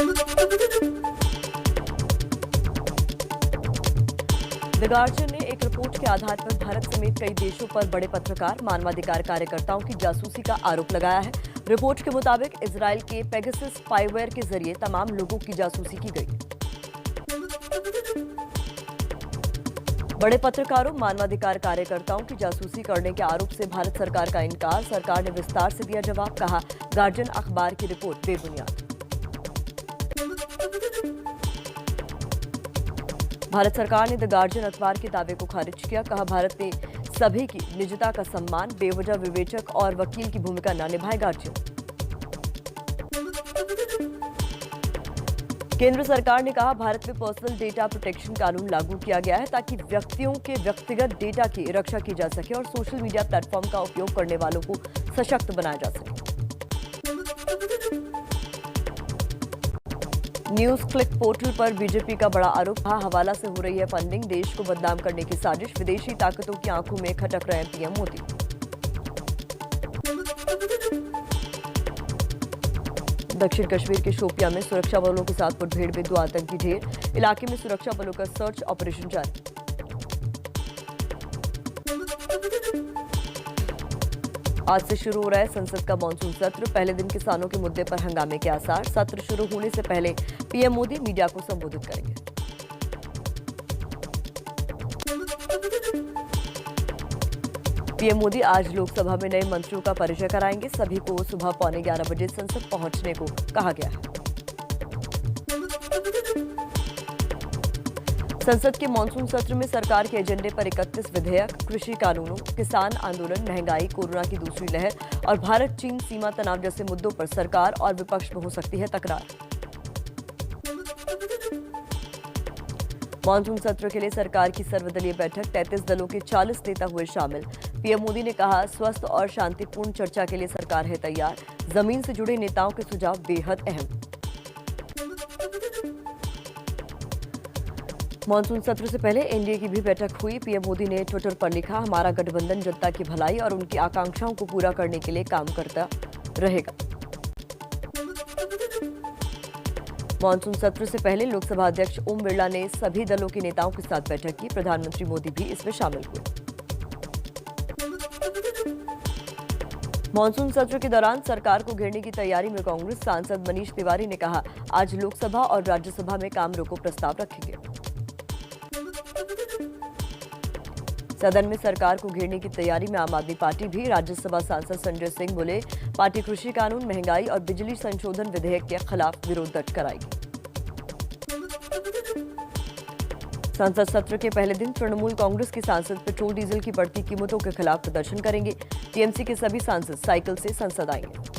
The guardian ने एक report के आधार पर भारत समेत कई देशों पर बड़े पत्रकार, मानवाधिकार कार्यकर्ताओं की जासूसी का आरोप लगाया है। रिपोर्ट के मुताबिक इजराइल के पेगासस स्पाईवेयर के जरिए तमाम लोगों की जासूसी की गई। बड़े पत्रकारों, मानवाधिकार कार्यकर्ताओं की जासूसी करने के आरोप से भारत सरकार का इनकार। सरकार ने विस्तार से दिया जवाब, कहा गार्जियन अखबार की रिपोर्ट बेबुनियाद। भारत सरकार ने द गार्जियन अखबार के दावे को खारिज किया, कहा भारत ने सभी की निजता का सम्मान, बेवजह विवेचक और वकील की भूमिका न निभाए गार्जियन। केंद्र सरकार ने कहा भारत में पर्सनल डेटा प्रोटेक्शन कानून लागू किया गया है ताकि व्यक्तियों के व्यक्तिगत डेटा की रक्षा की जा सके और सोशल मीडिया प्लेटफॉर्म का उपयोग करने वालों को सशक्त बनाया जा सके। न्यूज क्लिक पोर्टल पर बीजेपी का बड़ा आरोप, हवाला से हो रही है फंडिंग, देश को बदनाम करने की साजिश, विदेशी ताकतों की आंखों में खटक रहे हैं पीएम मोदी। दक्षिण कश्मीर के शोपियां में सुरक्षा बलों के साथ मुठभेड़ में 2 आतंकी ढेर, इलाके में सुरक्षा बलों का सर्च ऑपरेशन जारी। आज से शुरू हो रहा है संसद का मानसून सत्र, पहले दिन किसानों के मुद्दे पर हंगामे के आसार। सत्र शुरू होने से पहले पीएम मोदी मीडिया को संबोधित करेंगे। पीएम मोदी आज लोकसभा में नए मंत्रियों का परिचय कराएंगे। सभी को सुबह 11:15 बजे संसद पहुंचने को कहा गया है। संसद के मानसून सत्र में सरकार के एजेंडे पर 31 विधेयक, कृषि कानूनों, किसान आंदोलन, महंगाई, कोरोना की दूसरी लहर और भारत चीन सीमा तनाव जैसे मुद्दों पर सरकार और विपक्ष में हो सकती है तकरार। मानसून सत्र के लिए सरकार की सर्वदलीय बैठक, 33 दलों के 40 नेता हुए शामिल। पीएम मोदी ने कहा स्वस्थ और शांतिपूर्ण चर्चा के लिए सरकार है तैयार, जमीन से जुड़े नेताओं के सुझाव बेहद अहम। मानसून सत्र से पहले एनडीए की भी बैठक हुई। पीएम मोदी ने ट्विटर पर लिखा, हमारा गठबंधन जनता की भलाई और उनकी आकांक्षाओं को पूरा करने के लिए काम करता रहेगा। मानसून सत्र से पहले लोकसभा अध्यक्ष ओम बिरला ने सभी दलों के नेताओं के साथ बैठक की। प्रधानमंत्री मोदी भी इसमें शामिल हुए। मानसून सत्र के दौरान सरकार को घेरने की तैयारी में कांग्रेस सांसद मनीष तिवारी ने कहा, आज लोकसभा और राज्यसभा में काम रोको प्रस्ताव रखेंगे। सदन में सरकार को घेरने की तैयारी में आम आदमी पार्टी भी। राज्यसभा सांसद संजय सिंह बोले, पार्टी कृषि कानून, महंगाई और बिजली संशोधन विधेयक के खिलाफ विरोध दर्ज कराएगी। संसद सत्र के पहले दिन तृणमूल कांग्रेस के सांसद पेट्रोल डीजल की बढ़ती कीमतों के खिलाफ प्रदर्शन करेंगे। टीएमसी के सभी सांसद साइकिल से संसद आएंगे।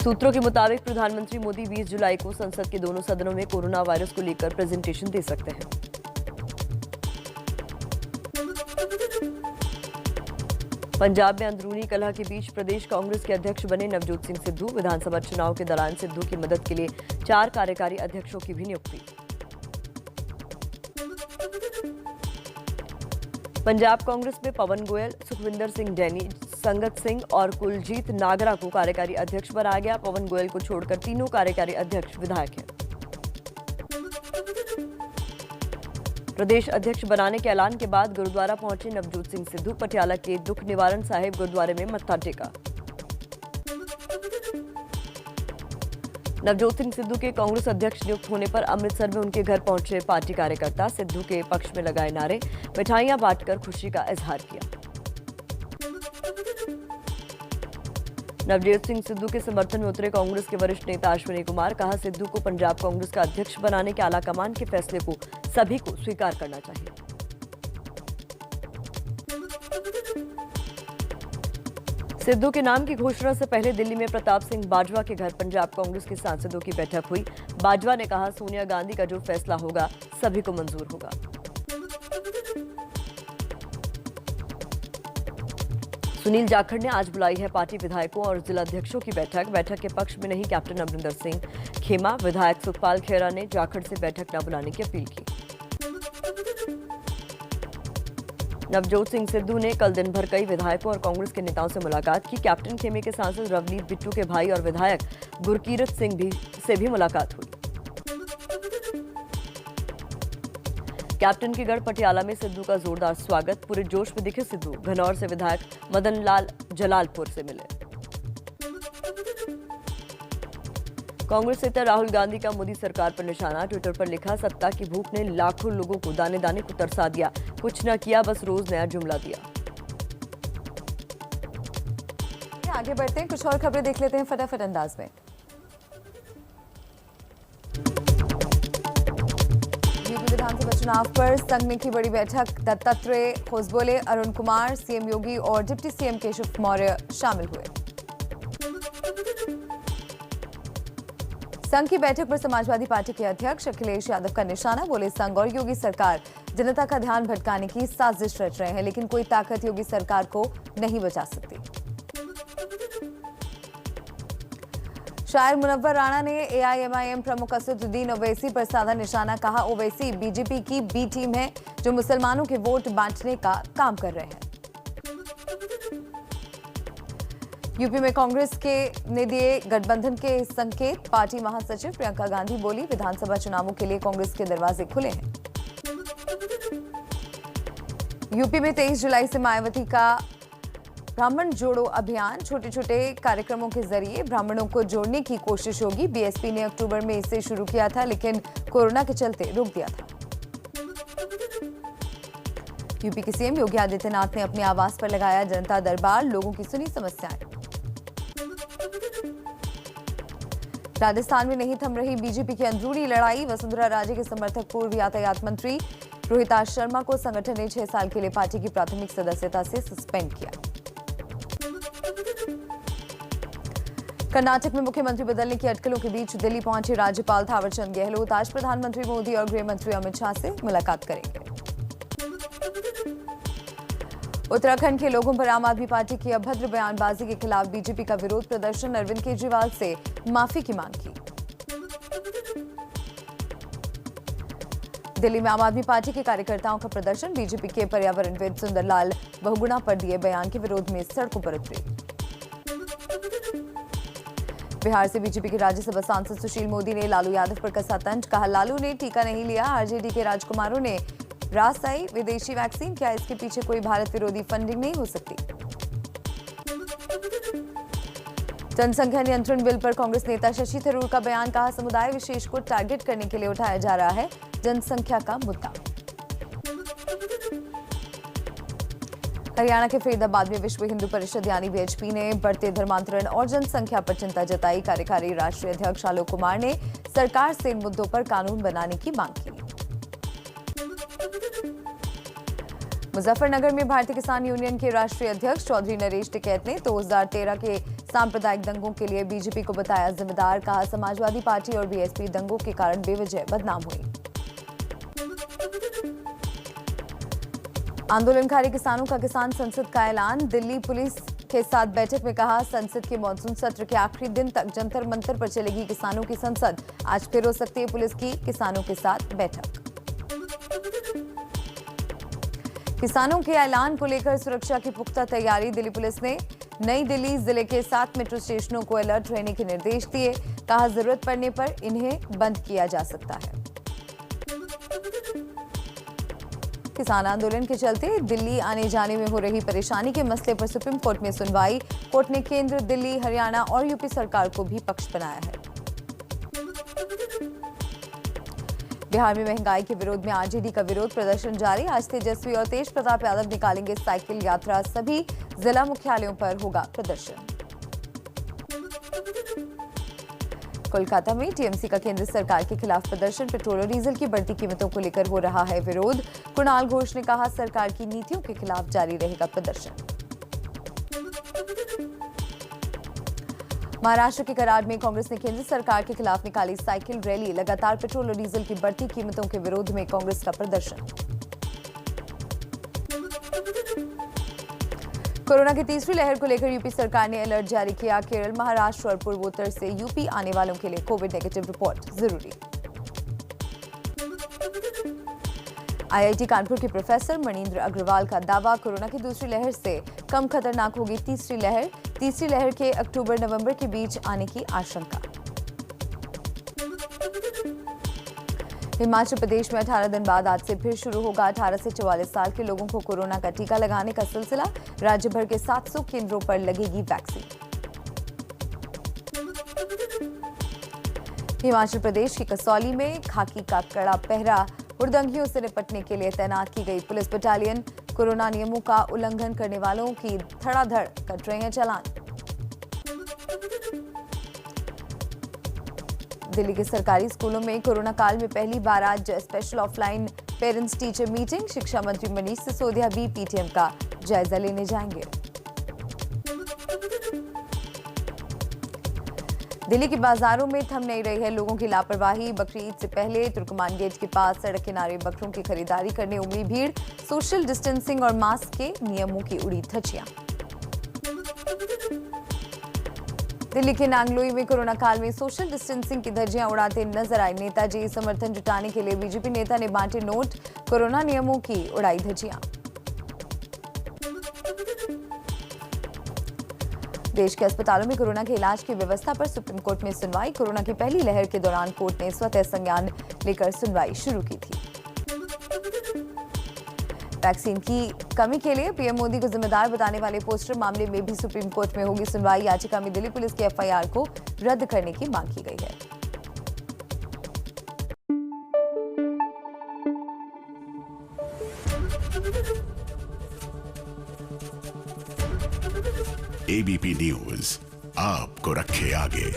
सूत्रों के मुताबिक प्रधानमंत्री मोदी 20 जुलाई को संसद के दोनों सदनों में कोरोना वायरस को लेकर प्रेजेंटेशन दे सकते हैं। पंजाब में अंदरूनी कलह के बीच प्रदेश कांग्रेस के अध्यक्ष बने नवजोत सिंह सिद्धू। विधानसभा चुनाव के दौरान सिद्धू की मदद के लिए 4 कार्यकारी अध्यक्षों की भी नियुक्ति। पंजाब कांग्रेस में पवन गोयल, सुखविंदर सिंह डैनी, संगत सिंह और कुलजीत नागरा को कार्यकारी अध्यक्ष बनाया गया। पवन गोयल को छोड़कर तीनों कार्यकारी अध्यक्ष विधायक हैं। प्रदेश अध्यक्ष बनाने के ऐलान के बाद गुरुद्वारा पहुंचे नवजोत सिंह सिद्धू। पटियाला के दुख निवारण साहिब गुरुद्वारे में मत्था टेका। नवजोत सिंह सिद्धू के कांग्रेस अध्यक्ष नियुक्त होने पर अमृतसर में उनके घर पहुंचे पार्टी कार्यकर्ता। सिद्धू के पक्ष में लगाए नारे, मिठाइयां बांटकर खुशी का इजहार किया। नवजोत सिंह सिद्धू के समर्थन में उतरे कांग्रेस के वरिष्ठ नेता अश्विनी कुमार। कहा, सिद्धू को पंजाब कांग्रेस का अध्यक्ष बनाने के आलाकमान के फैसले को सभी को स्वीकार करना चाहिए। सिद्धू के नाम की घोषणा से पहले दिल्ली में प्रताप सिंह बाजवा के घर पंजाब कांग्रेस के सांसदों की बैठक हुई। बाजवा ने कहा, सोनिया गांधी का जो फैसला होगा सभी को मंजूर होगा। सुनील जाखड़ ने आज बुलाई है पार्टी विधायकों और जिलाध्यक्षों की बैठक। बैठक के पक्ष में नहीं कैप्टन अमरिंदर सिंह खेमा। विधायक सुखपाल खेरा ने जाखड़ से बैठक न बुलाने की अपील की। नवजोत सिंह सिद्धू ने कल दिन भर कई विधायकों और कांग्रेस के नेताओं से मुलाकात की। कैप्टन खेमे के सांसद रवनीत बिट्टू के भाई और विधायक गुरकीरत सिंह से भी मुलाकात हुई। कैप्टन के गढ़ पटियाला में सिद्धू का जोरदार स्वागत। पूरे जोश में दिखे सिद्धू। घनौर से विधायक मदन लाल जलालपुर से मिले। कांग्रेस नेता राहुल गांधी का मोदी सरकार पर निशाना। ट्विटर पर लिखा, सत्ता की भूख ने लाखों लोगों को दाने दाने को तरसा दिया, कुछ न किया, बस रोज नया जुमला दिया। आगे बढ़ते हैं, कुछ और खबरें देख लेते हैं फटाफट अंदाज में। यूपी विधानसभा चुनाव पर संघ ने की बड़ी बैठक। दत्तात्रेय होसबोले, अरुण कुमार, सीएम योगी और डिप्टी सीएम केशव मौर्य शामिल हुए। संघ की बैठक पर समाजवादी पार्टी के अध्यक्ष अखिलेश यादव का निशाना। बोले, संघ और योगी सरकार जनता का ध्यान भटकाने की साजिश रच रहे हैं, लेकिन कोई ताकत योगी सरकार को नहीं बचा सकती। शायर मुनव्वर राणा ने एआईएमआईएम प्रमुख असदुद्दीन ओवैसी पर साधा निशाना। कहा, ओवैसी बीजेपी की बी टीम है जो मुसलमानों के वोट बांटने का काम कर रहे हैं। यूपी में कांग्रेस के ने दिए गठबंधन के संकेत। पार्टी महासचिव प्रियंका गांधी बोली, विधानसभा चुनावों के लिए कांग्रेस के दरवाजे खुले हैं। यूपी में 23 जुलाई से मायावती का ब्राह्मण जोड़ो अभियान। छोटे छोटे कार्यक्रमों के जरिए ब्राह्मणों को जोड़ने की कोशिश होगी। बीएसपी ने अक्टूबर में इसे शुरू किया था, लेकिन कोरोना के चलते रोक दिया था। यूपी के सीएम योगी आदित्यनाथ ने अपने आवास पर लगाया जनता दरबार, लोगों की सुनी समस्याएं। राजस्थान में नहीं थम रही बीजेपी की अंदरूनी लड़ाई। वसुंधरा राजे के समर्थक पूर्व यातायात मंत्री रोहिता शर्मा को संगठन ने 6 साल के लिए पार्टी की प्राथमिक सदस्यता से सस्पेंड किया। कर्नाटक में मुख्यमंत्री बदलने की अटकलों के बीच दिल्ली पहुंचे राज्यपाल थावरचंद गहलोत। आज प्रधानमंत्री मोदी और गृह मंत्री अमित शाह से मुलाकात करेंगे। उत्तराखंड के लोगों पर आम आदमी पार्टी की अभद्र बयानबाजी के खिलाफ बीजेपी का विरोध प्रदर्शन। अरविंद केजरीवाल से माफी की मांग की। दिल्ली में आम आदमी पार्टी के कार्यकर्ताओं का प्रदर्शन। बीजेपी के पर्यावरणविद सुंदरलाल बहुगुणा पर दिए बयान के विरोध में सड़कों पर उतरे। बिहार से बीजेपी के राज्यसभा सांसद सुशील मोदी ने लालू यादव पर कसा तंज। कहा, लालू ने टीका नहीं लिया, आरजेडी के राजकुमारों ने रास आई। विदेशी वैक्सीन क्या, इसके पीछे कोई भारत विरोधी फंडिंग नहीं हो सकती। जनसंख्या नियंत्रण बिल पर कांग्रेस नेता शशि थरूर का बयान। कहा, समुदाय विशेष को टारगेट करने के लिए उठाया जा रहा है जनसंख्या का मुद्दा। हरियाणा के फरीदाबाद में विश्व हिंदू परिषद यानी वीएचपी ने बढ़ते धर्मांतरण और जनसंख्या पर चिंता जताई। कार्यकारी राष्ट्रीय अध्यक्ष आलोक कुमार ने सरकार से इन मुद्दों पर कानून बनाने की मांग की। मुजफ्फरनगर में भारतीय किसान यूनियन के राष्ट्रीय अध्यक्ष चौधरी नरेश टिकैत ने 2013 के सांप्रदायिक दंगों के लिए बीजेपी को बताया जिम्मेदार। कहा, समाजवादी पार्टी और बीएसपी दंगों के कारण बेवजह बदनाम हुई। आंदोलनकारी किसानों का किसान संसद का ऐलान। दिल्ली पुलिस के साथ बैठक में कहा, संसद के मॉनसून सत्र के आखिरी दिन तक जंतर मंतर पर चलेगी किसानों की संसद। आज फिर हो सकती है पुलिस की किसानों के साथ बैठक। किसानों के ऐलान को लेकर सुरक्षा की पुख्ता तैयारी। दिल्ली पुलिस ने नई दिल्ली जिले के 7 मेट्रो स्टेशनों को अलर्ट रहने के निर्देश दिए। कहा, जरूरत पड़ने पर इन्हें बंद किया जा सकता है। किसान आंदोलन के चलते दिल्ली आने जाने में हो रही परेशानी के मसले पर सुप्रीम कोर्ट में सुनवाई। कोर्ट ने केंद्र, दिल्ली, हरियाणा और यूपी सरकार को भी पक्ष बनाया है। बिहार में महंगाई के विरोध में आरजेडी का विरोध प्रदर्शन जारी। आज तेजस्वी और तेज प्रताप यादव निकालेंगे साइकिल यात्रा। सभी जिला मुख्यालयों पर होगा प्रदर्शन। कोलकाता में टीएमसी का केंद्र सरकार के खिलाफ प्रदर्शन। पेट्रोल और डीजल की बढ़ती कीमतों को लेकर हो रहा है विरोध। कुणाल घोष ने कहा, सरकार की नीतियों के खिलाफ जारी रहेगा प्रदर्शन। महाराष्ट्र के कराड़ में कांग्रेस ने केंद्र सरकार के खिलाफ निकाली साइकिल रैली। लगातार पेट्रोल और डीजल की बढ़ती कीमतों के विरोध में कांग्रेस का प्रदर्शन। कोरोना की तीसरी लहर को लेकर यूपी सरकार ने अलर्ट जारी किया। केरल, महाराष्ट्र और पूर्वोत्तर से यूपी आने वालों के लिए कोविड नेगेटिव रिपोर्ट जरूरी। आईआईटी कानपुर के प्रोफेसर मणिंद्र अग्रवाल का दावा, कोरोना की दूसरी लहर से कम खतरनाक होगी तीसरी लहर के अक्टूबर-नवंबर के बीच आने की आशंका। हिमाचल प्रदेश में 18 दिन बाद आज से फिर शुरू होगा 18 से 44 साल के लोगों को कोरोना का टीका लगाने का सिलसिला। राज्य भर के 700 केंद्रों पर लगेगी वैक्सीन। हिमाचल प्रदेश की कसौली में खाकी का कड़ा पहरा, हुड़दंगियों से निपटने के लिए तैनात की गई पुलिस बटालियन। कोरोना नियमों का उल्लंघन करने वालों की धड़ाधड़ कट रहे हैं चालान। दिल्ली के सरकारी स्कूलों में कोरोना काल में पहली बार आज special offline parents teacher meeting. शिक्षा मंत्री मनीष सिसोदिया भी पीटीएम का जायजा लेने जाएंगे। दिल्ली के बाजारों में थम नहीं रही है लोगों की लापरवाही। बकरीद से पहले तुर्कमान गेट के पास सड़क किनारे बकरों की खरीदारी करने उमड़ी भीड़। सोशल डिस्टेंसिंग और मास्क के नियमों की उड़ी धज्जियां। दिल्ली के नांगलोई में कोरोना काल में सोशल डिस्टेंसिंग की धज्जियां उड़ाते नजर आए नेताजी। समर्थन जुटाने के लिए बीजेपी नेता ने बांटे नोट, कोरोना नियमों की उड़ाई धज्जियां। देश के अस्पतालों में कोरोना के इलाज की व्यवस्था पर सुप्रीम कोर्ट में सुनवाई। कोरोना की पहली लहर के दौरान कोर्ट ने स्वतः संज्ञान लेकर सुनवाई शुरू की थी। वैक्सीन की कमी के लिए पीएम मोदी को जिम्मेदार बताने वाले पोस्टर मामले में भी सुप्रीम कोर्ट में होगी सुनवाई। याचिका में दिल्ली पुलिस की एफआईआर को रद्द करने की मांग की गई है। एबीपी न्यूज आपको रखे आगे।